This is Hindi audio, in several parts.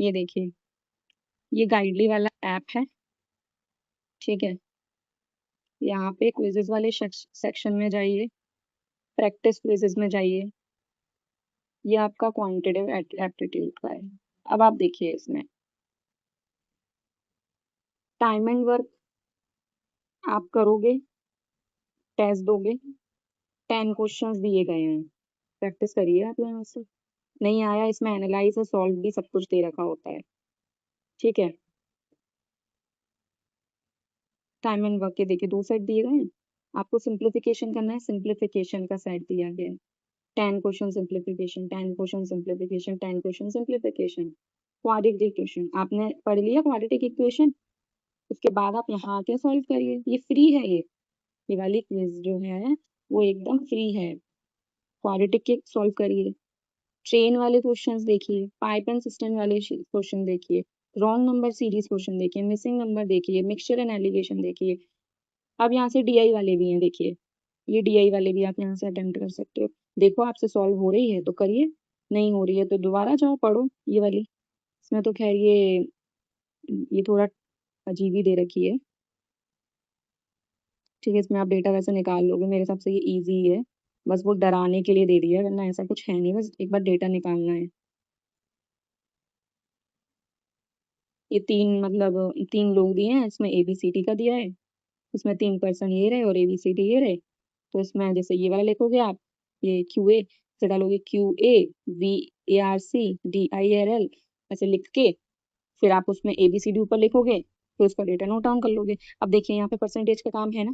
ये देखिए, ये गाइडली वाला ऐप है, ठीक है। यहाँ पे क्विजेस वाले सेक्शन में जाइए, प्रैक्टिस क्विजेस में जाइए। ये आपका क्वांटिटेटिव एप्टीट्यूड का है। अब आप देखिए, इसमें टाइम एंड वर्क आप करोगे, टेस्ट दोगे, 10 क्वेश्चंस दिए गए हैं, प्रैक्टिस करिए आप यहाँ से। नहीं आया, इसमें एनालाइज और सॉल्व भी सब कुछ दे रखा होता है, ठीक है। टाइम एंड वर्क के देखिए 2 सेट दिए गए हैं, आपको सिंप्लीफिकेशन करना है, सिंप्लीफिकेशन का सेट दिया गया है। 10 question simplification, 10 question simplification, 10 question simplification. Quadratic equation आपने पढ़ लिया, क्वाड्रेटिक इक्वेशन, उसके बाद आप यहाँ आके सॉल्व करिए। ये फ्री है, ये वाली क्विज जो है वो एकदम फ्री है। क्वाड्रेटिक के सॉल्व करिए, ट्रेन वाले क्वेश्चंस देखिए, पाइप एंड सिस्टम वाले क्वेश्चन देखिए, रॉन्ग नंबर सीरीज क्वेश्चन देखिए, मिसिंग नंबर देखिए, मिक्सचर एंड एलिगेशन देखिए। अब यहाँ से डीआई वाले भी हैं, देखिए ये डीआई वाले भी आप यहाँ से अटेम्प्ट कर सकते हो। देखो आपसे सॉल्व हो रही है तो करिए, नहीं हो रही है तो दोबारा जाओ पढ़ो ये वाली। इसमें तो खैर ये थोड़ा अजीब ही दे रखी है, ठीक है। इसमें आप डेटा वैसे निकाल लोगे, मेरे हिसाब से ये इजी है, बस वो डराने के लिए दे दिया है, वरना ऐसा कुछ है नहीं, बस एक बार डेटा निकालना है। ये 3 मतलब 3 लोग दिए हैं, इसमें ABCD का दिया है, इसमें 3 पर्सन ये रहे और ABCD ये रहे। तो इसमें जैसे ये वाला लिखोगे आप, ये QA से डालोगे QAVARCDIRL, ऐसे लिख के फिर आप उसमें ABCD ऊपर लिखोगे, फिर उसका डेटा नोट डाउन कर लोगे। अब देखिए यहाँ पे परसेंटेज का काम है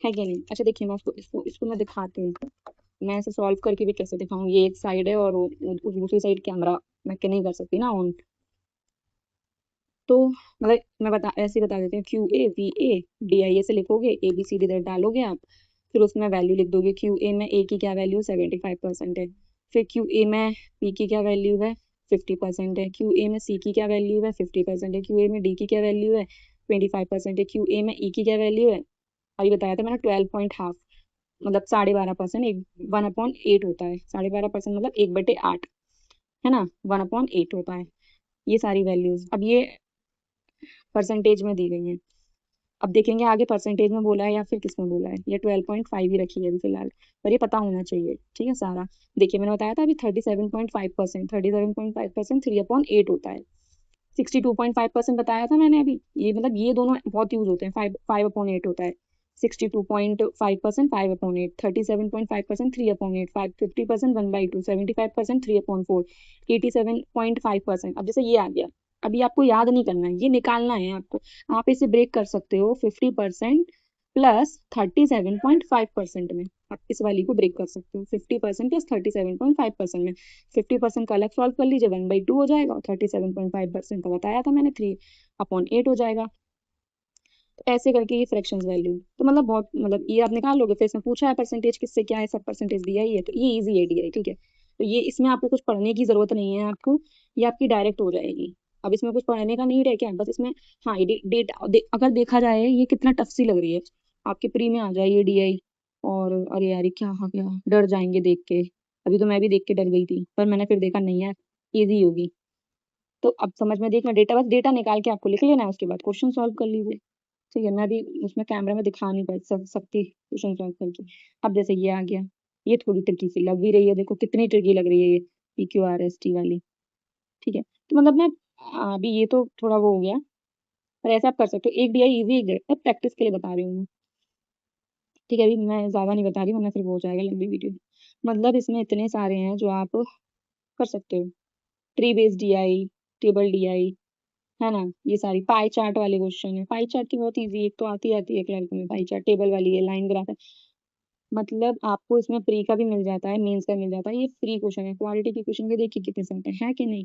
कि नहीं। अच्छा देखिए, मैं इसको मैं दिखाती हूँ, मैं ऐसे सॉल्व करके भी कैसे दिखाऊँ। ये एक साइड है और दूसरी साइड कैमरा मैं क्या नहीं कर सकती ना ऑन, तो मतलब मैं ऐसे ही बता देती हूँ। QAVADI से लिखोगे, ABCD इधर डालोगे आप, फिर उसमें वैल्यू लिख दोगे। QA में A की क्या वैल्यू 75% है, फिर QA में B की क्या वैल्यू है 50% है, QA में C की क्या वैल्यू है 50% है, QA में D की क्या वैल्यू है 25% है, QA में E की क्या वैल्यू है, अभी बताया था मैंने 12.5, मतलब 12.5%, 1/8 होता है। 12.5% मतलब 1/8, है ना, 1/8 होता है। ये सारी वैल्यूज अब ये परसेंटेज में दी गई है। अब देखेंगे आगे परसेंटेज में बोला है या फिर किस में बोला है। ये 12.5 ही रखी है अभी फिलहाल, पर ये पता होना चाहिए, ठीक है सारा। देखिए मैंने बताया था अभी 37.5%, 37.5% 3/8 होता है। 62.5% बताया था मैंने अभी, ये मतलब ये दोनों बहुत यूज होते हैं। 5/8 होता है। 62.5% 5/8, 37.5% 3/8, 50% 1/2, 75% 3/4, 87.5%। अब जैसे ये आ गया, अभी आपको याद नहीं करना है, ये निकालना है आपको। आप इसे ब्रेक कर सकते हो 50% प्लस 37.5% में। आप इस वाली को ब्रेक कर सकते हो 50% प्लस 37.5% में। 50% का अलग सॉल्व कर लीजिए, 1/2 हो जाएगा, और 37.5% का बताया था मैंने 3/8 हो जाएगा। तो ऐसे करके ये फ्रैक्शंस वैल्यू, तो मतलब बहुत, मतलब ये आप निकाल लोगे। फिर इसमें पूछा है परसेंटेज किससे क्या है, सब परसेंटेज दिया ही है, तो ये इजी है डीआई, ठीक है। तो ये इसमें आपको कुछ पढ़ने की जरूरत नहीं है आपको, ये आपकी डायरेक्ट हो जाएगी। अब इसमें कुछ पढ़ने का नहीं रह क्या, बस इसमें हाँ ये डेटा अगर देखा जाए ये कितना टफ सी लग रही है, आपके प्री में आ जाए ये डीआई, और अरे यार ये क्या हो गया, डर जाएंगे देख के। अभी तो मैं भी देख के डर गई थी, पर मैंने फिर देखा नहीं यार इजी होगी। तो अब समझ में देखना, डेटा बस डेटा निकाल के आपको लिख लेना है, उसके बाद क्वेश्चन सॉल्व कर लीजिए, ठीक है। मैं अभी उसमें कैमरा में दिखा नहीं पाई सकती क्वेश्चन सॉल्व करके। अब जैसे ये आ गया, ये थोड़ी ट्रिकी सी लग भी रही है, देखो कितनी ट्रिकी लग रही है ये PQRST वाली, ठीक है। तो मतलब ना अभी ये तो थोड़ा वो हो गया, पर ऐसा आप कर सकते हो। एक डीआई इजी, एक डायरेक्ट, प्रैक्टिस के लिए बता रही हूँ मैं, ठीक है। अभी मैं ज्यादा नहीं बता रही, वरना फिर वो हो जाएगा लंबी वीडियो। मतलब इसमें इतने सारे हैं जो आप कर सकते हो। Tree based DI, table DI, है ना। ये सारी पाई चार्ट वाले क्वेश्चन है, पाई चार्ट की बहुत इजी, एक तो आती है क्लर्क में पाई चार्ट, टेबल वाली है, लाइन ग्राफ है। मतलब आपको इसमें प्री का भी मिल जाता है, मेंस का मिल जाता है। ये फ्री क्वेश्चन है। क्वालिटी के क्वेश्चन के देखिए कितने सेट है कि नहीं,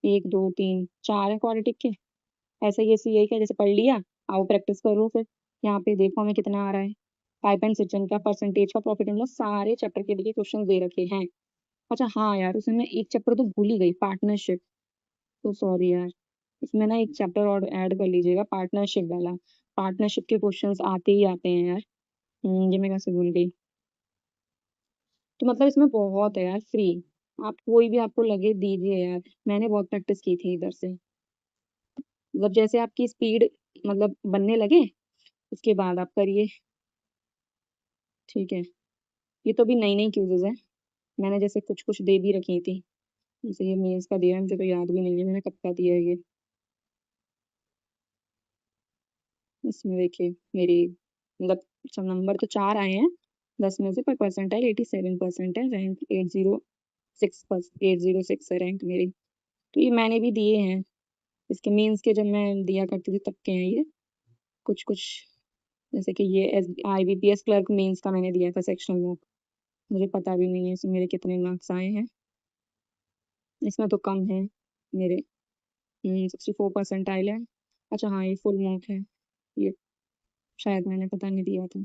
1 2 3 4 है क्वालिटी के। ऐसे ही ऐसे यही क्या, जैसे पढ़ लिया, आओ प्रैक्टिस करो फिर। यहाँ पे देखो हमें कितना आ रहा है। पाइप एंड सिस्टम का, परसेंटेज का, प्रॉफिट एंड लॉस, सारे चैप्टर के लिए क्वेश्चन दे रखे हैं। अच्छा हाँ यार, उसमें मैं एक चैप्टर तो भूल ही गई, पार्टनरशिप। तो सॉरी यार, इसमें ना एक चैप्टर और ऐड कर लीजिएगा, पार्टनरशिप वाला। पार्टनरशिप के क्वेश्चंस आते ही आते हैं यार। ये मैं कैसे भूल गई। तो मतलब इसमें बहुत है यार फ्री, आप कोई भी आपको लगे दीजिए यार, मैंने बहुत प्रैक्टिस की थी इधर से। मतलब जैसे आपकी स्पीड मतलब बनने लगे उसके बाद आप करिए, ठीक है। ये तो भी नई नई क्यूजेज है, मैंने जैसे कुछ कुछ दे भी रखी थी। जैसे ये मेंस का दिया है, मुझे तो याद भी नहीं है मैंने कब का दिया है ये। इसमें देखिए मेरी मतलब सब नंबर तो 4 आए हैं 10 में से, पर परसेंटाइल 87% है, रैंक 806 है रैंक मेरी। तो ये मैंने भी दिए हैं, इसके मीन्स के जब मैं दिया करती थी तब के हैं ये कुछ कुछ। जैसे कि ये IBPS क्लर्क मीन्स का मैंने दिया था सेक्शनल में, मुझे पता भी नहीं है इसमें मेरे कितने मार्क्स आए हैं। इसमें तो कम है मेरे, 64% है। अच्छा हाँ ये फुल मार्क है, ये शायद मैंने पता नहीं दिया था।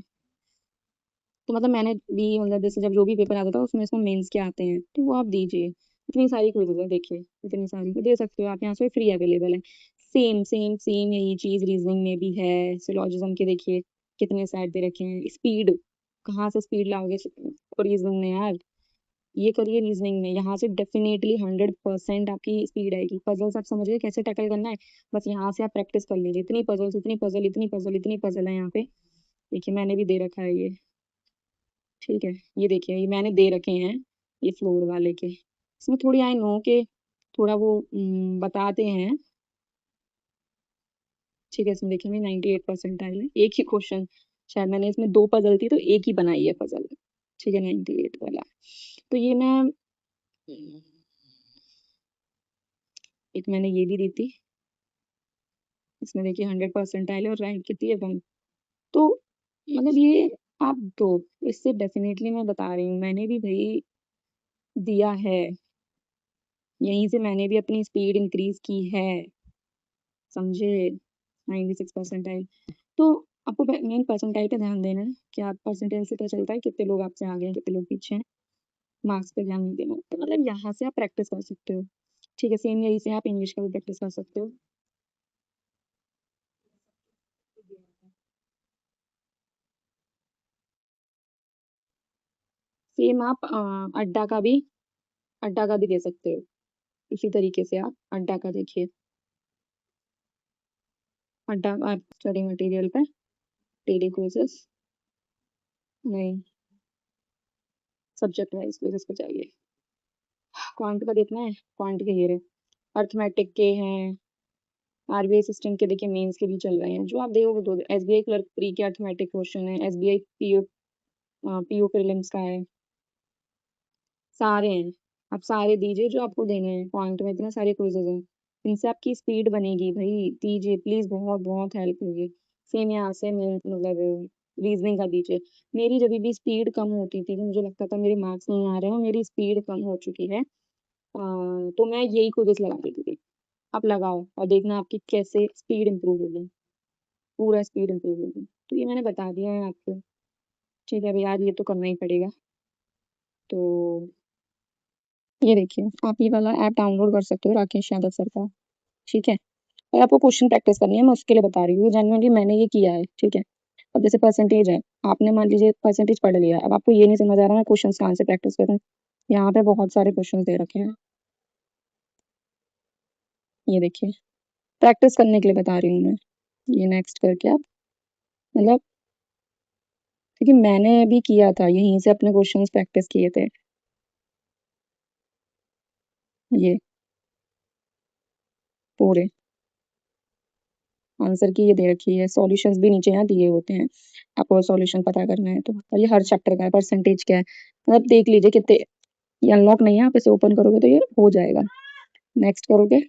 तो मतलब मैंने भी मतलब जैसे जब जो भी पेपर आता था उसमें इसमें मेंस के आते हैं, तो वो आप दीजिए। इतनी सारी क्विज़ेज है देखिए, इतनी सारी तो दे सकते हो आप, यहाँ से फ्री अवेलेबल है। सेम सेम सेम यही चीज़ रीजनिंग में भी है, सिलोजिज्म के देखिए कितने सेट दे रखे हैं। स्पीड कहाँ से स्पीड लाओगे रीजनिंग में यार, ये करिए रीजनिंग में, यहाँ से डेफिनेटली 100% आपकी स्पीड आएगी। पजल्स आप समझिए कैसे टैकल करना है, बस यहाँ से आप प्रैक्टिस कर लीजिए। इतनी पजल्स इतनी पजल इतनी पजल इतनी पजल है यहाँ पे। देखिए मैंने भी दे रखा है ये, ठीक है। ये देखिए ये मैंने दे रखे हैं, ये फ्लोर वाले के। इसमें थोड़ी आई नो के थोड़ा वो बताते हैं, ठीक है। इसमें देखिए 98% आए हैं, एक ही क्वेश्चन, शायद मैंने इसमें 2 पजल थी तो एक ही बनाई है पजल, ठीक है 98 वाला। तो ये मैं एक मैंने ये भी दी थी, इसमें देखिए 100% आए और रैंक कितनी है 1। तो मतलब ये आप दो, इससे डेफिनेटली मैं बता रही हूँ मैंने भी भाई दिया है, यहीं से मैंने भी अपनी स्पीड इंक्रीज की है, समझे। 96% तो आपको मेन परसेंटाइल पे ध्यान देना है कि आप परसेंटाइल से पता चलता है कितने लोग आपसे आगे हैं कितने लोग पीछे हैं। मार्क्स पे ध्यान नहीं देना, तो मतलब यहाँ से आप प्रैक्टिस कर सकते हो, ठीक है। सेम यही से आप इंग्लिश का भी प्रैक्टिस कर सकते हो। सेम आप अड्डा का भी दे सकते हो, इसी तरीके से आप अड्डा का देखिए। अड्डा आप स्टडी मटेरियल पे डेली क्विजेस, नहीं सब्जेक्ट वाइज क्विजेस पे चाहिए। क्वांट का देखना है, क्वांट के ये रहे, अर्थमेटिक के हैं, RBI असिस्टेंट के देखिए मेंस के भी चल रहे हैं, जो आप देखोगे तो SBI क्लर्क प्री के अर्थमेटिक क्वेश्चन है, SBI PO प्रीलिम्स का है, सारे हैं। आप सारे दीजिए जो आपको देने हैं, पॉइंट में इतने सारे क्विजेज हैं, इनसे आपकी स्पीड बनेगी भाई, दीजिए प्लीज, बहुत बहुत हेल्प होगी। सेम यहाँ से मतलब रीजनिंग का दीजिए। मेरी जब भी स्पीड कम होती थी तो मुझे लगता था मेरे मार्क्स नहीं आ रहे हैं, मेरी स्पीड कम हो चुकी है, तो मैं यही क्विजेस लगा देती थी। आप लगाओ और देखना आपकी कैसे स्पीड इंप्रूव होगी, पूरा स्पीड इंप्रूव होगी। तो ये मैंने बता दिया है आपको, ठीक है। अभी यार ये तो करना ही पड़ेगा। तो ये देखिए आप ये वाला ऐप डाउनलोड कर सकते हो, राकेश यादव सर का, ठीक है। और आपको क्वेश्चन प्रैक्टिस करनी है, मैं उसके लिए बता रही हूँ, जेन्युइनली मैंने ये किया है, ठीक है। अब जैसे परसेंटेज है, आपने मान लीजिए परसेंटेज पढ़ लिया, अब आपको ये नहीं समझ आ रहा मैं क्वेश्चन कहाँ से प्रैक्टिस करूँ, यहाँ पे बहुत सारे क्वेश्चन दे रखे हैं, ये देखिए प्रैक्टिस करने के लिए बता रही हूँ मैं। ये नेक्स्ट करके आप मतलब, क्योंकि मैंने भी किया था यहीं से अपने क्वेश्चंस प्रैक्टिस किए थे। ये पूरे आंसर की ये दे रखी है, सॉल्यूशंस भी नीचे यहाँ दिए होते हैं, आपको सॉल्यूशन पता करना है तो। और ये हर चैप्टर का है, परसेंटेज क्या है मतलब देख लीजिए कितने। ये अनलॉक नहीं है, आप इसे ओपन करोगे तो ये हो जाएगा। नेक्स्ट करोगे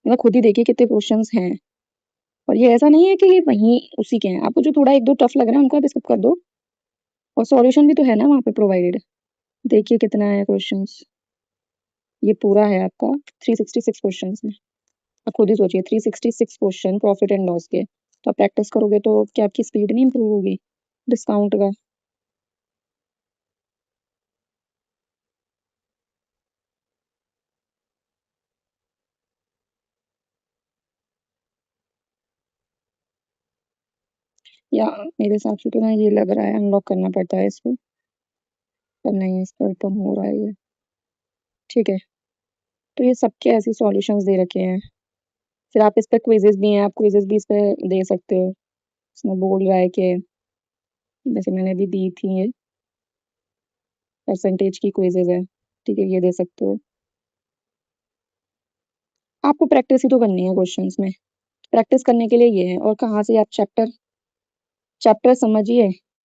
मतलब खुद ही देखिए कितने क्वेश्चंस हैं, और ये ऐसा नहीं है कि ये वहीं उसी के हैं, आपको जो थोड़ा एक दो टफ लग रहा है उनको आप स्किप कर दो, और सॉल्यूशन भी तो है ना वहाँ पे प्रोवाइडेड। देखिए कितना है क्वेश्चंस, ये पूरा है आपका 366 क्वेश्चंस है। आप खुद ही सोचिए 366 क्वेश्चन प्रॉफिट एंड लॉस के, तो आप प्रैक्टिस करोगे तो क्या आपकी स्पीड नहीं इंप्रूव होगी डिस्काउंट का। या मेरे हिसाब से तो ना ये लग रहा है अनलॉक करना पड़ता है इसको, पर नहीं इस पर तो हो रहा है ये। ठीक है। तो ये सबके ऐसे सॉल्यूशंस दे रखे हैं। फिर आप इस पे क्विजेस भी हैं, आप क्विजेस भी इस पे दे सकते हो। इसमें बोल रहा है कि जैसे मैंने अभी दी थी ये परसेंटेज की क्विजेस है, ठीक है, ये दे सकते हो। आपको प्रैक्टिस ही तो करनी है क्वेश्चंस में। प्रैक्टिस करने के लिए ये है। और कहाँ से आप चैप्टर चैप्टर समझिए